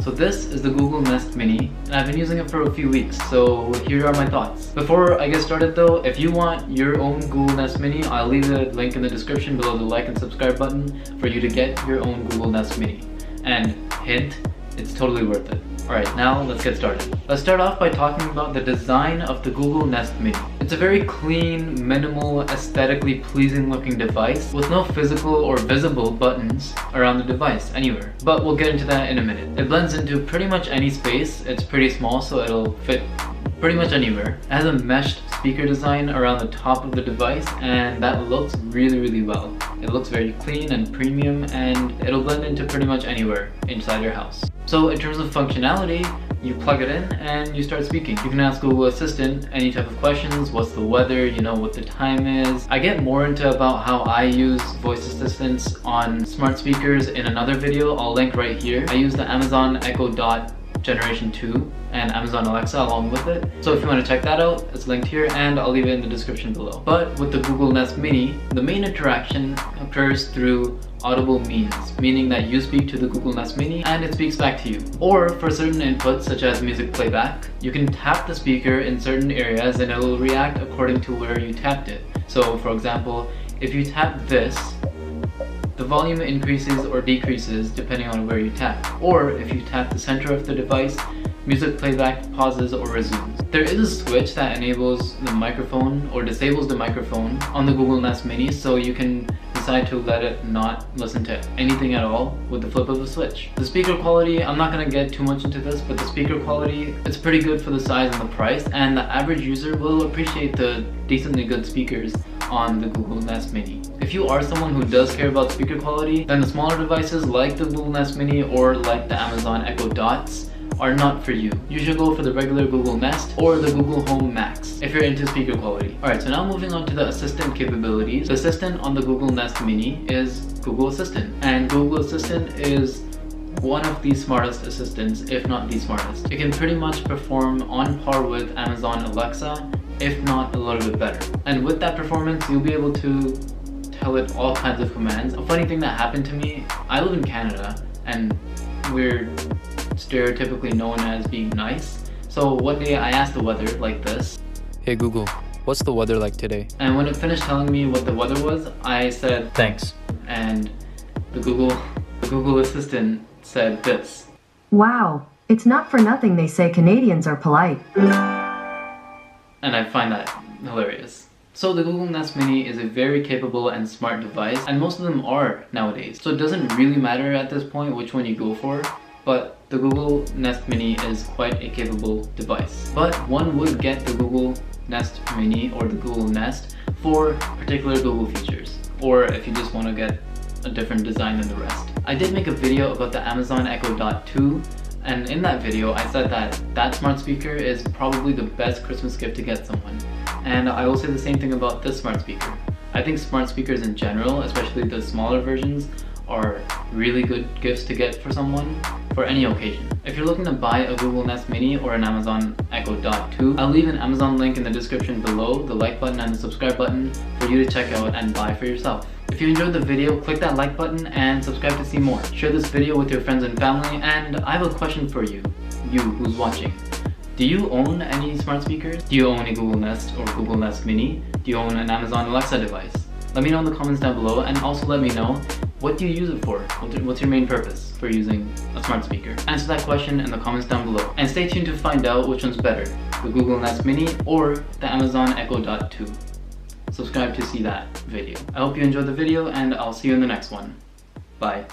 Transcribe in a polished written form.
So this is the Google Nest Mini, and I've been using it for a few weeks, so here are my thoughts. Before I get started though, if you want your own Google Nest Mini, I'll leave a link in the description below the like and subscribe button for you to get your own Google Nest Mini. And hint, it's totally worth it. Alright, now let's get started. Let's start off by talking about the design of the Google Nest Mini. It's a very clean, minimal, aesthetically pleasing looking device with no physical or visible buttons around the device anywhere. But we'll get into that in a minute. It blends into pretty much any space. It's pretty small, so it'll fit pretty much anywhere. It has a meshed speaker design around the top of the device, and that looks really well. It looks very clean and premium, and it'll blend into pretty much anywhere inside your house. So in terms of functionality, you plug it in and you start speaking. You can ask Google Assistant any type of questions, what's the weather, you know, what the time is. I get more into about how I use voice assistants on smart speakers in another video. I'll link right here. I use the Amazon Echo Dot Generation 2 and Amazon Alexa along with it. So if you want to check that out, it's linked here and I'll leave it in the description below. But with the Google Nest Mini, the main interaction occurs through audible means, meaning that you speak to the Google Nest Mini and it speaks back to you. Or for certain inputs such as music playback, you can tap the speaker in certain areas and it will react according to where you tapped it. So for example, if you tap this, the volume increases or decreases depending on where you tap. Or if you tap the center of the device, music playback pauses or resumes. There is a switch that enables the microphone or disables the microphone on the Google Nest Mini, so you can decide to let it not listen to anything at all with the flip of a switch. The speaker quality, I'm not going to get too much into this, but the speaker quality, it's pretty good for the size and the price, and the average user will appreciate the decently good speakers on the Google Nest Mini. If you are someone who does care about speaker quality, then the smaller devices like the Google Nest Mini or like the Amazon Echo Dots are not for you. You should go for the regular Google Nest or the Google Home Max if you're into speaker quality. Alright, so now moving on to the assistant capabilities. The assistant on the Google Nest Mini is Google Assistant, and Google Assistant is one of the smartest assistants, if not the smartest. It can pretty much perform on par with Amazon Alexa, if not a little bit better. And with that performance, you'll be able to tell it all kinds of commands. A funny thing that happened to me, I live in Canada and we're stereotypically known as being nice. So one day I asked the weather like this. Hey Google, what's the weather like today? And when it finished telling me what the weather was, I said, thanks. And the Google Assistant said this. Wow, it's not for nothing they say Canadians are polite. And I find that hilarious. So the Google Nest Mini is a very capable and smart device, and most of them are nowadays. So it doesn't really matter at this point which one you go for, but the Google Nest Mini is quite a capable device. But one would get the Google Nest Mini or the Google Nest for particular Google features, or if you just want to get a different design than the rest. I did make a video about the Amazon Echo Dot 2, and in that video I said that smart speaker is probably the best Christmas gift to get someone. And I will say the same thing about this smart speaker. I think smart speakers in general, especially the smaller versions, are really good gifts to get for someone for any occasion. If you're looking to buy a Google Nest Mini or an Amazon Echo Dot 2, I'll leave an Amazon link in the description below, the like button and the subscribe button for you to check out and buy for yourself. If you enjoyed the video, click that like button and subscribe to see more. Share this video with your friends and family, and I have a question for you who's watching. Do you own any smart speakers? Do you own a Google Nest or Google Nest Mini? Do you own an Amazon Alexa device? Let me know in the comments down below, and also let me know, what do you use it for? What's your main purpose for using a smart speaker? Answer that question in the comments down below. And stay tuned to find out which one's better, the Google Nest Mini or the Amazon Echo Dot 2. Subscribe to see that video. I hope you enjoyed the video, and I'll see you in the next one. Bye.